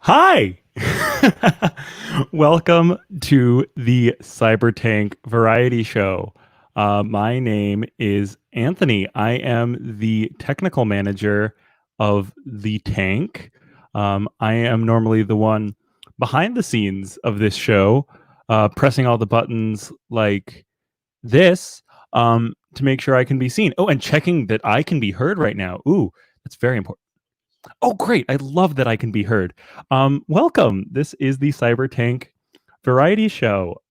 Hi! Welcome to the CyberTank Variety Show. My name is Anthony. I am the technical manager of the tank. I am normally the one behind the scenes of this show, pressing all the buttons like this to make sure I can be seen. Oh, and checking that I can be heard right now. Ooh, that's very important. Oh, great. I love that I can be heard. Welcome. This is the CyberTank Variety Show.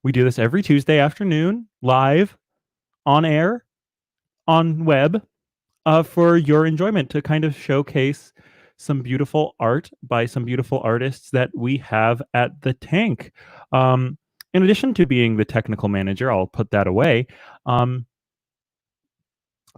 We do this every Tuesday afternoon, live, on air, on web, for your enjoyment to kind of showcase some beautiful art by some beautiful artists that we have at the tank. In addition to being the technical manager, I'll put that away.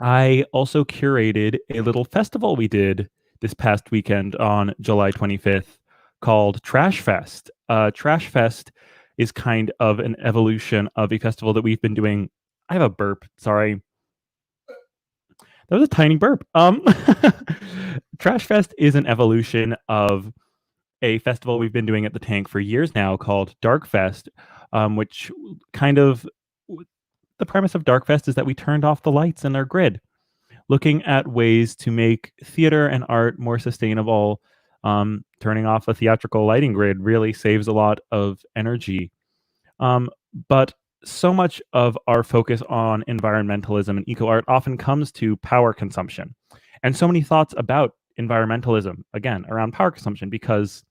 I also curated a little festival we did this past weekend on July 25th called TrashFest. TrashFest is kind of an evolution of a festival that we've been doing. I have a burp, sorry. That was a tiny burp. TrashFest is an evolution of a festival we've been doing at the tank for years now called DarkFest, which kind of the premise of DarkFest is that we turned off the lights in our grid, looking at ways to make theater and art more sustainable. Turning off a theatrical lighting grid really saves a lot of energy. But so much of our focus on environmentalism and eco art often comes to power consumption. And so many thoughts about environmentalism, again, around power consumption, because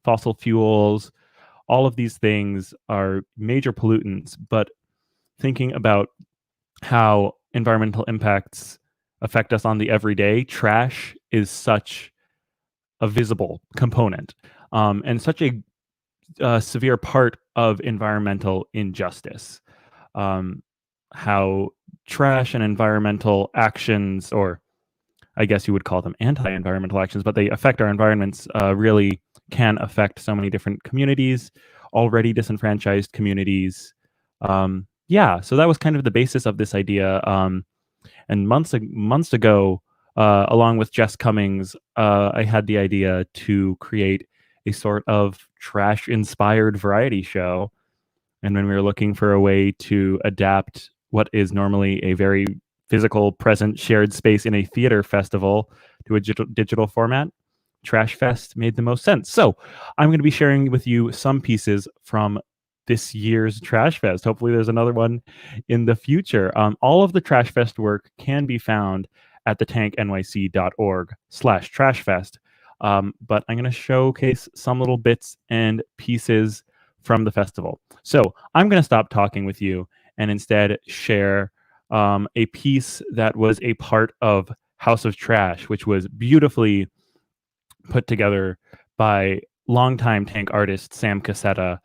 fossil fuels, all of these things are major pollutants, but thinking about how environmental impacts affect us on the everyday, trash is such a visible component and such a severe part of environmental injustice. How trash and environmental actions, or I guess you would call them anti-environmental actions, but they affect our environments, really can affect so many different communities, already disenfranchised communities. Yeah, so that was kind of the basis of this idea. And months ago, along with Jess Cummings, I had the idea to create a sort of trash-inspired variety show. And when we were looking for a way to adapt what is normally a very physical, present, shared space in a theater festival to a digital format, TrashFest made the most sense. So I'm going to be sharing with you some pieces from this year's TrashFest. Hopefully there's another one in the future. All of the TrashFest work can be found at thetanknyc.org/TrashFest. But I'm going to showcase some little bits and pieces from the festival. So I'm going to stop talking with you and instead share a piece that was a part of House of Trash, which was beautifully put together by longtime Tank artist Sam Cassetta.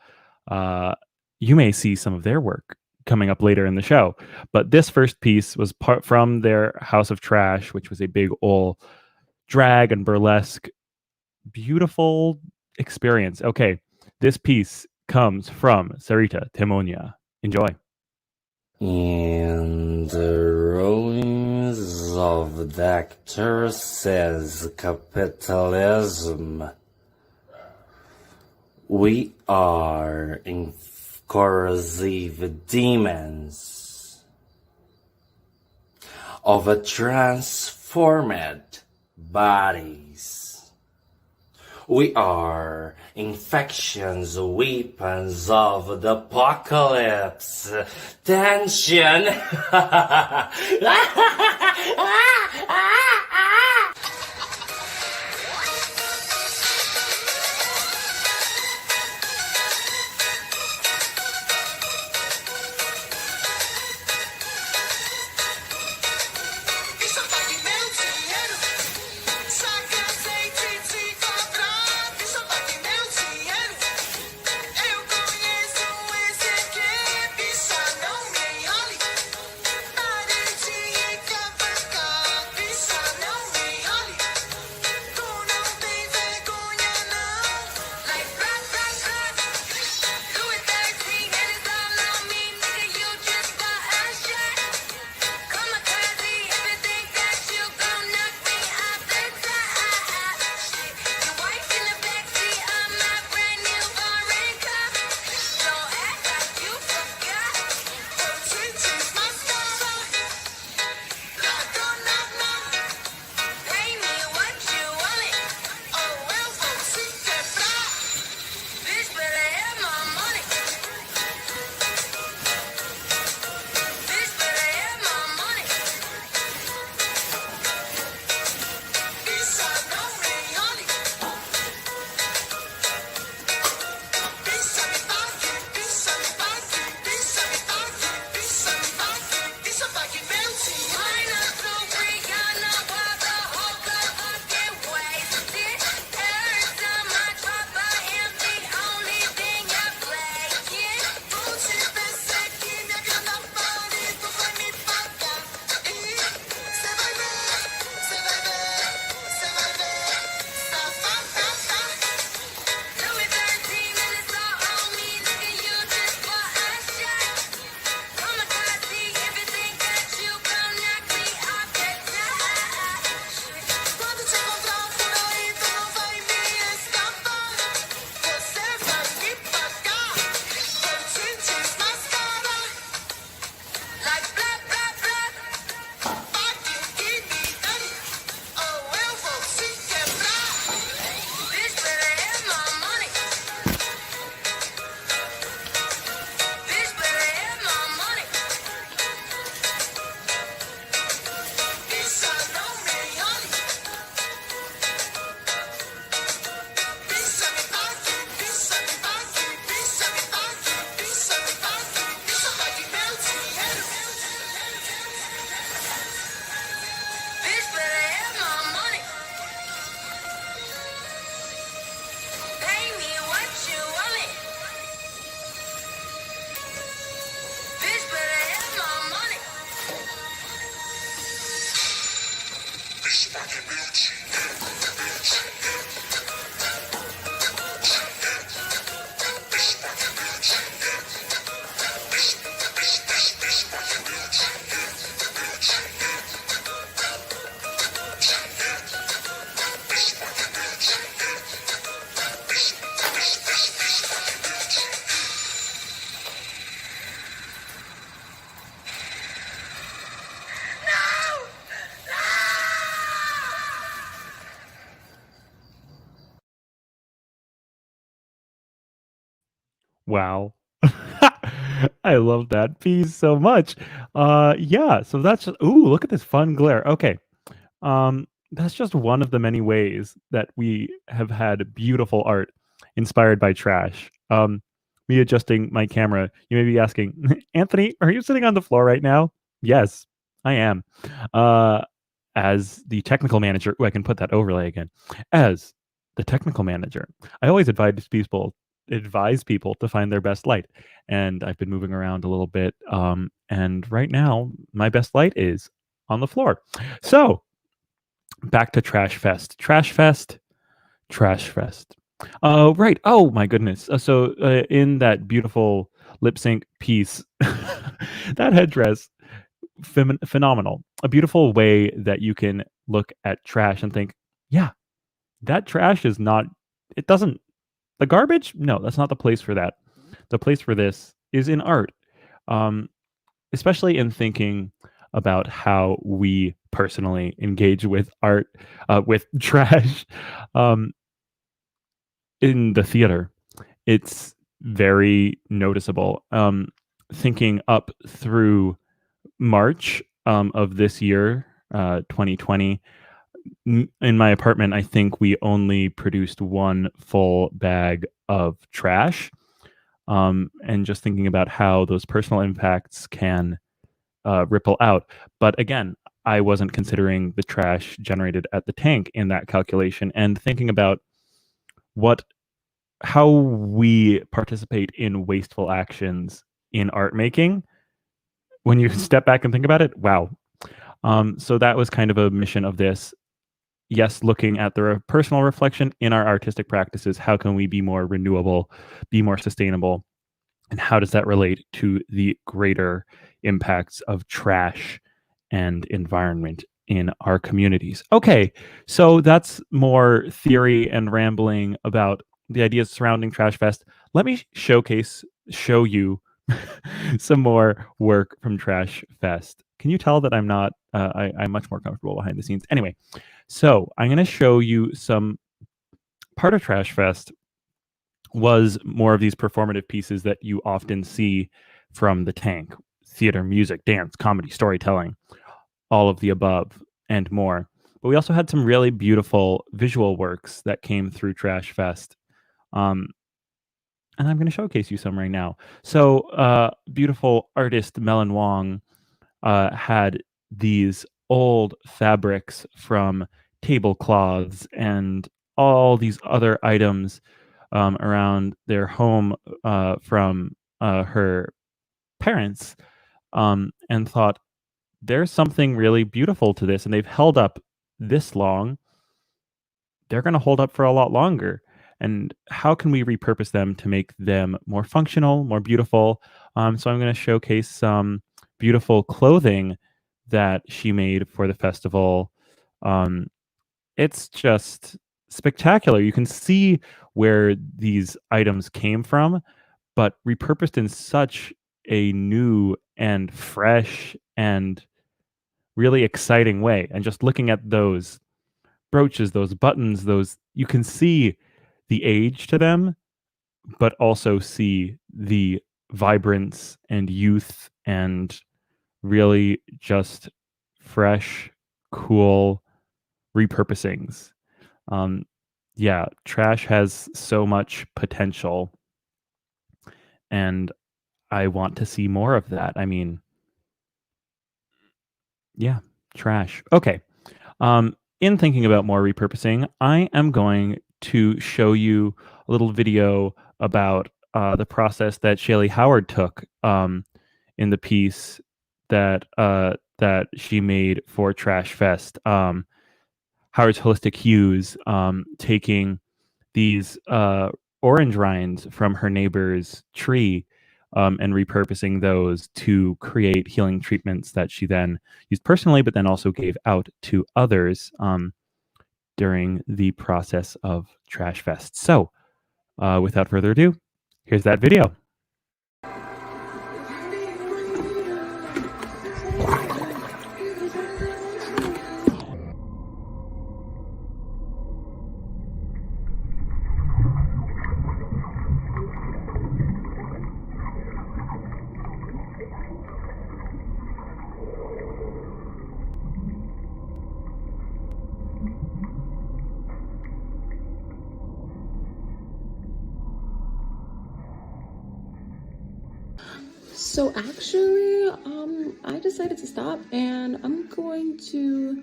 You may see some of their work coming up later in the show, but this first piece was part from their House of Trash, which was a big old drag and burlesque, beautiful experience. Okay, this piece comes from Sarita Temonia. Enjoy. In the ruins of Dr. says capitalism, we are corrosive demons of a transformed bodies. We are infections, weapons of the apocalypse. Tension. Wow. I love that piece so much. Yeah, so that's just, ooh, look at this fun glare. Okay. That's just one of the many ways that we have had beautiful art inspired by trash. Me adjusting my camera, you may be asking, Anthony, are you sitting on the floor right now? Yes, I am. Uh, as the technical manager, I can put that overlay again. As the technical manager, I always advise people to find their best light, and I've been moving around a little bit. And right now, my best light is on the floor. So back to TrashFest. TrashFest. TrashFest. Right. Oh my goodness. In that beautiful lip sync piece, that headdress, phenomenal. A beautiful way that you can look at trash and think, yeah, that trash is not. It doesn't. The garbage. No, that's not the place for that. The place for this is in art. Um, Especially in thinking about how we personally engage with art, with trash, um, in the theater. It's very noticeable. Thinking up through March of this year, 2020, in my apartment, I think we only produced one full bag of trash. And just thinking about how those personal impacts can ripple out. But again, I wasn't considering the trash generated at the tank in that calculation, and thinking about what how we participate in wasteful actions in art making. When you step back and think about it, wow. So that was kind of a mission of this. Yes, looking at the personal reflection in our artistic practices. How can we be more renewable, be more sustainable? And how does that relate to the greater impacts of trash and environment in our communities? Okay, so that's more theory and rambling about the ideas surrounding Trash Fest. Let me show you some more work from Trash Fest. Can you tell that I'm much more comfortable behind the scenes? Anyway, so I'm going to show you some part of Trash Fest was more of these performative pieces that you often see from the tank: theater, music, dance, comedy, storytelling, all of the above and more. But we also had some really beautiful visual works that came through Trash Fest. Um, and I'm going to showcase you some right now. So, beautiful artist Melon Wong had these old fabrics from tablecloths and all these other items around their home from her parents, and thought, there's something really beautiful to this. And they've held up this long. They're going to hold up for a lot longer. And how can we repurpose them to make them more functional, more beautiful? So I'm going to showcase some beautiful clothing that she made for the festival. Um, it's just spectacular. You can see where these items came from, but repurposed in such a new and fresh and really exciting way. And just looking at those brooches, those buttons, those, you can see the age to them, but also see the vibrance and youth and really just fresh, cool repurposings. Yeah, trash has so much potential, and I want to see more of that. I mean, yeah, trash. Okay. In thinking about more repurposing, I am going to show you a little video about the process that Shaylee Howard took in the piece that she made for Trash Fest. Howard's Holistic Hues, taking these orange rinds from her neighbor's tree and repurposing those to create healing treatments that she then used personally, but then also gave out to others during the process of TrashFest. So, without further ado, here's that video. So actually, I decided to stop, and I'm going to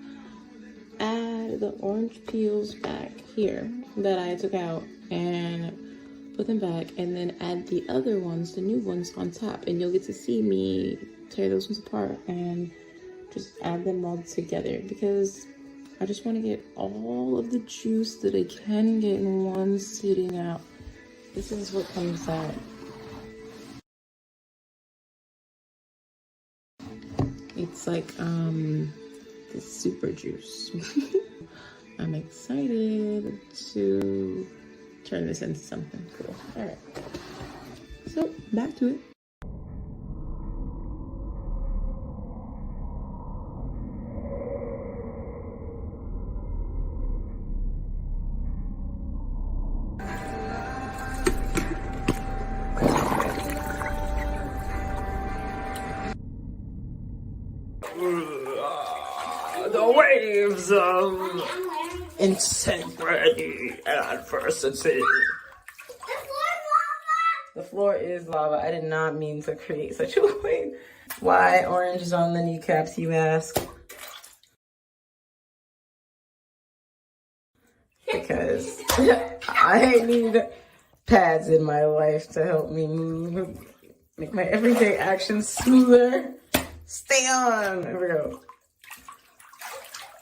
add the orange peels back here that I took out and put them back, and then add the other ones, the new ones, on top, and you'll get to see me tear those ones apart and just add them all together, because I just want to get all of the juice that I can get in one sitting out. This is what comes out. It's like the super juice. I'm excited to turn this into something cool. All right, so back to it. The waves of integrity and adversity. The floor is lava. I did not mean to create such a wave. Why orange is on the kneecaps, you ask? Because I need pads in my life to help me move, make my everyday actions smoother. Stay on. There we go.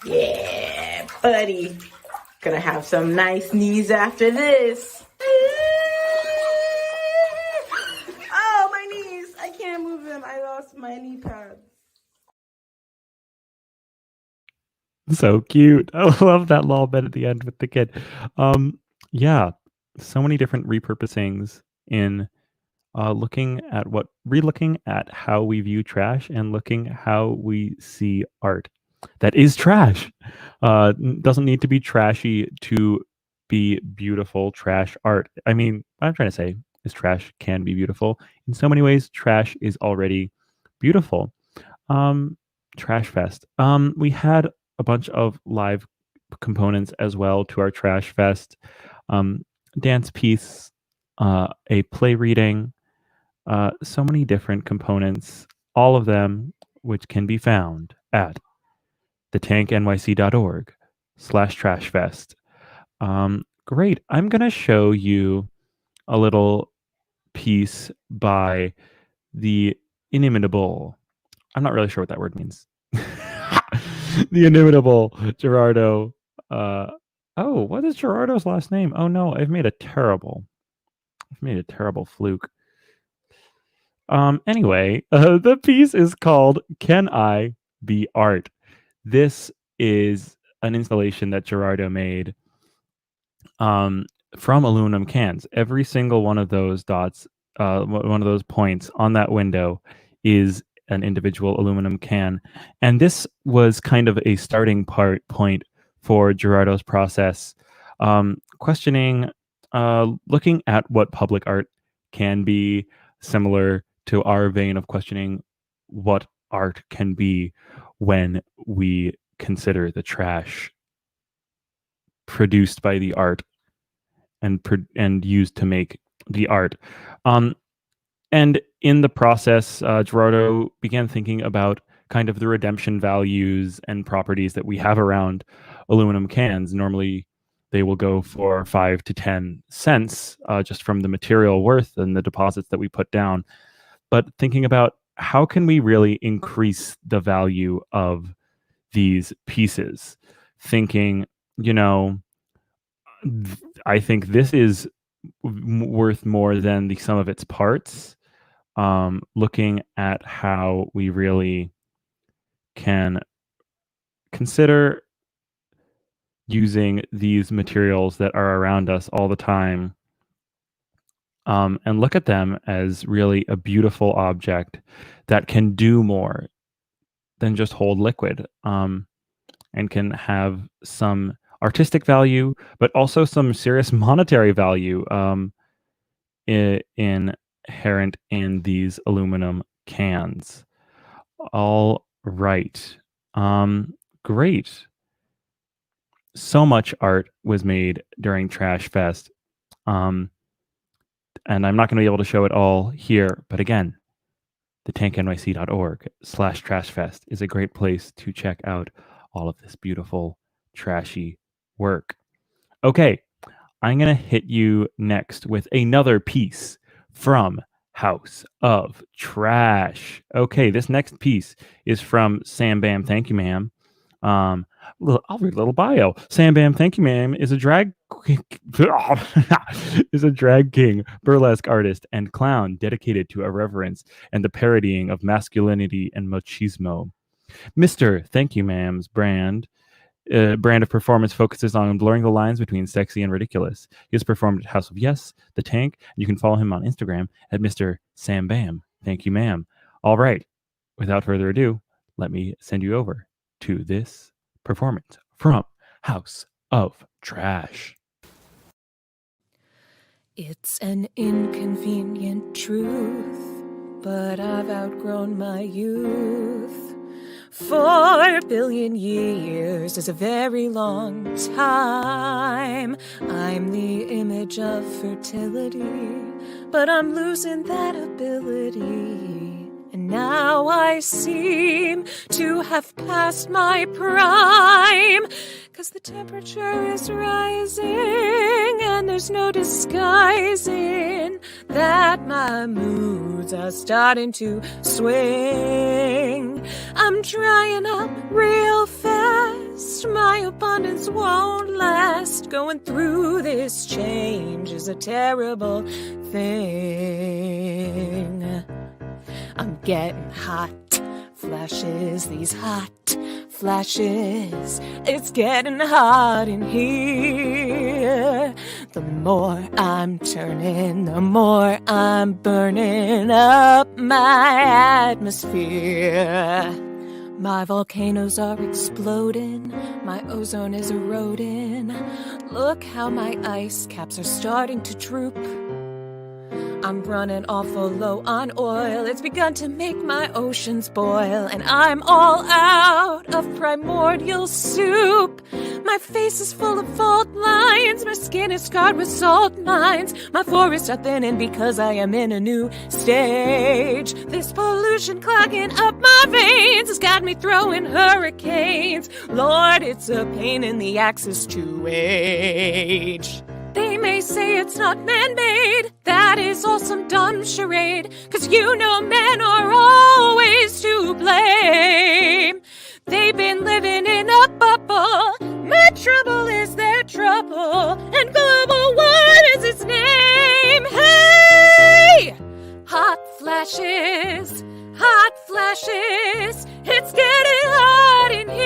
Yeah, buddy. Gonna have some nice knees after this. Oh, my knees. I can't move them. I lost my knee pad. So cute. I love that lol bit at the end with the kid. Yeah, so many different repurposings in relooking at how we view trash and looking how we see art that is trash. Doesn't need to be trashy to be beautiful trash art. I mean, what I'm trying to say is trash can be beautiful. In so many ways, trash is already beautiful. Trash Fest. We had a bunch of live components as well to our Trash Fest. Dance piece, a play reading, so many different components, all of them which can be found at thetanknyc.org/trashfest. Great. I'm going to show you a little piece by the inimitable. I'm not really sure what that word means. The inimitable Gerardo. What is Gerardo's last name? Oh no, I've made a terrible fluke. Anyway, the piece is called "Can I Be Art?" This is an installation that Gerardo made from aluminum cans. Every single one of those dots, one of those points on that window is an individual aluminum can. And this was kind of a starting point for Gerardo's process, questioning, looking at what public art can be, similar to our vein of questioning what art can be when we consider the trash produced by the art and used to make the art. And in the process, Gerardo began thinking about kind of the redemption values and properties that we have around aluminum cans. Normally, they will go for 5 to 10 cents just from the material worth and the deposits that we put down. But thinking about how can we really increase the value of these pieces, thinking you know, I think this is worth more than the sum of its parts. Looking at how we really can consider using these materials that are around us all the time, and look at them as really a beautiful object that can do more than just hold liquid, and can have some artistic value, but also some serious monetary value, inherent in these aluminum cans. All right. Great. So much art was made during Trash Fest. And I'm not going to be able to show it all here, but again, thetanknyc.org/trashfest is a great place to check out all of this beautiful, trashy work. Okay, I'm going to hit you next with another piece from House of Trash. Okay, this next piece is from Sam Bam, thank you, ma'am. I'll read a little bio. Sam Bam, thank you, ma'am, is a drag king, burlesque artist, and clown dedicated to irreverence and the parodying of masculinity and machismo. Mr. Thank You, Ma'am's brand of performance focuses on blurring the lines between sexy and ridiculous. He has performed at House of Yes, The Tank, and you can follow him on Instagram at Mr. Sam Bam. Thank you, ma'am. All right, without further ado, let me send you over to this performance from House of Trash. It's an inconvenient truth, but I've outgrown my youth. 4 billion years is a very long time. I'm the image of fertility, but I'm losing that ability. And now I seem to have passed my prime, 'cause the temperature is rising and there's no disguising that my moods are starting to swing. I'm drying up real fast, my abundance won't last. Going through this change is a terrible thing. I'm getting hot flashes, these hot flashes. It's getting hot in here. The more I'm turning, the more I'm burning up my atmosphere. My volcanoes are exploding, my ozone is eroding. Look how my ice caps are starting to droop. I'm running awful low on oil. It's begun to make my oceans boil, and I'm all out of primordial soup. My face is full of fault lines, my skin is scarred with salt mines. My forests are thinning because I am in a new stage. This pollution clogging up my veins has got me throwing hurricanes. Lord, it's a pain in the axis to age. They may say it's not man-made, that is all some dumb charade, 'cause you know men are always to blame. They've been living in a bubble, my trouble is their trouble, and global warming is its name. Hey! Hot flashes, it's getting hot in here.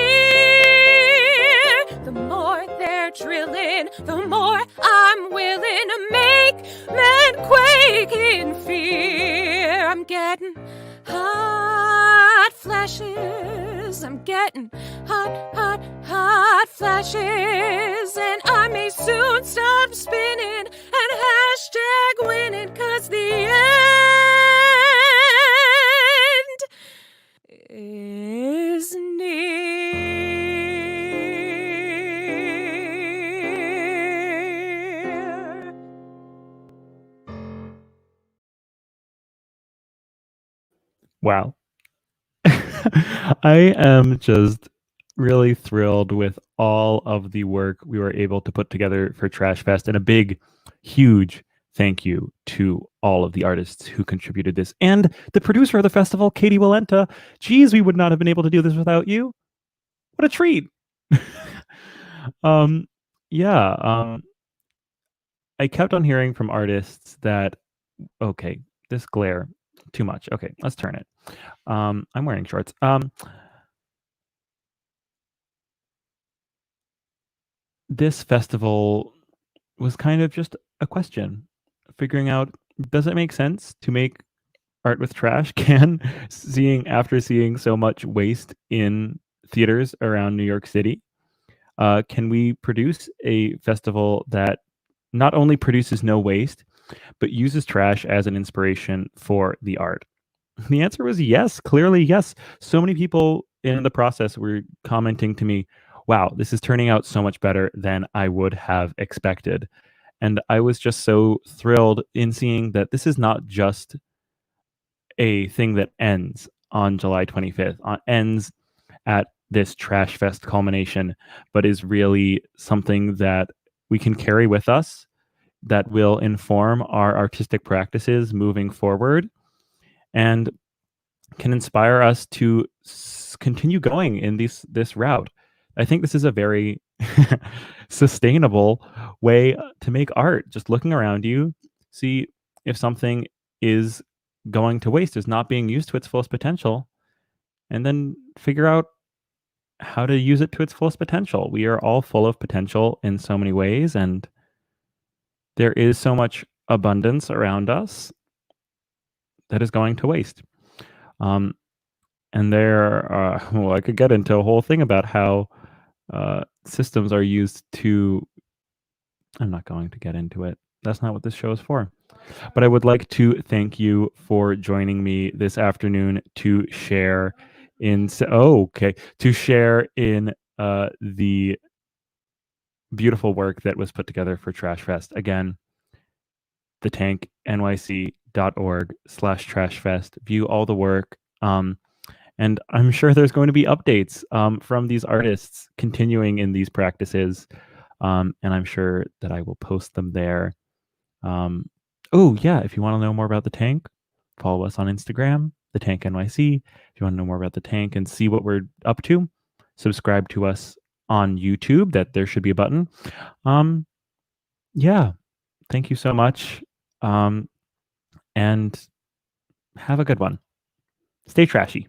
The more they're drilling, the more I'm willing to make men quake in fear. I'm getting hot flashes. I'm getting hot flashes. And I may soon stop spinning and hashtag winning, 'cause the end is near. Wow. I am just really thrilled with all of the work we were able to put together for Trash Fest, and a big, huge thank you to all of the artists who contributed this, and the producer of the festival, Katie Walenta. Geez, we would not have been able to do this without you. What a treat. um, yeah. I kept on hearing from artists that okay, this glare too much. Okay, let's turn it. I'm wearing shorts. This festival was kind of just a question, figuring out does it make sense to make art with trash can seeing so much waste in theaters around New York City. Can we produce a festival that not only produces no waste but uses trash as an inspiration for the art? The answer was yes, clearly yes. So many people in the process were commenting to me, wow, this is turning out so much better than I would have expected. And I was just so thrilled in seeing that this is not just a thing that ends on July 25th, ends at this Trash Fest culmination, but is really something that we can carry with us that will inform our artistic practices moving forward and can inspire us to continue going in this route. I think this is a very sustainable way to make art. Just looking around you, see if something is going to waste, is not being used to its fullest potential, and then figure out how to use it to its fullest potential. We are all full of potential in so many ways, and there is so much abundance around us that is going to waste. Um, and well, I could get into a whole thing about how systems are used to. I'm not going to get into it. That's not what this show is for. But I would like to thank you for joining me this afternoon to share to share in the beautiful work that was put together for Trash Fest. Again, thetanknyc.org/trashfest. View all the work. And I'm sure there's going to be updates from these artists continuing in these practices. And I'm sure that I will post them there. Oh, yeah. If you want to know more about the tank, follow us on Instagram, the Tank NYC. If you want to know more about the tank and see what we're up to, subscribe to us on YouTube. That there should be a button. Yeah. Thank you so much. And have a good one. Stay trashy.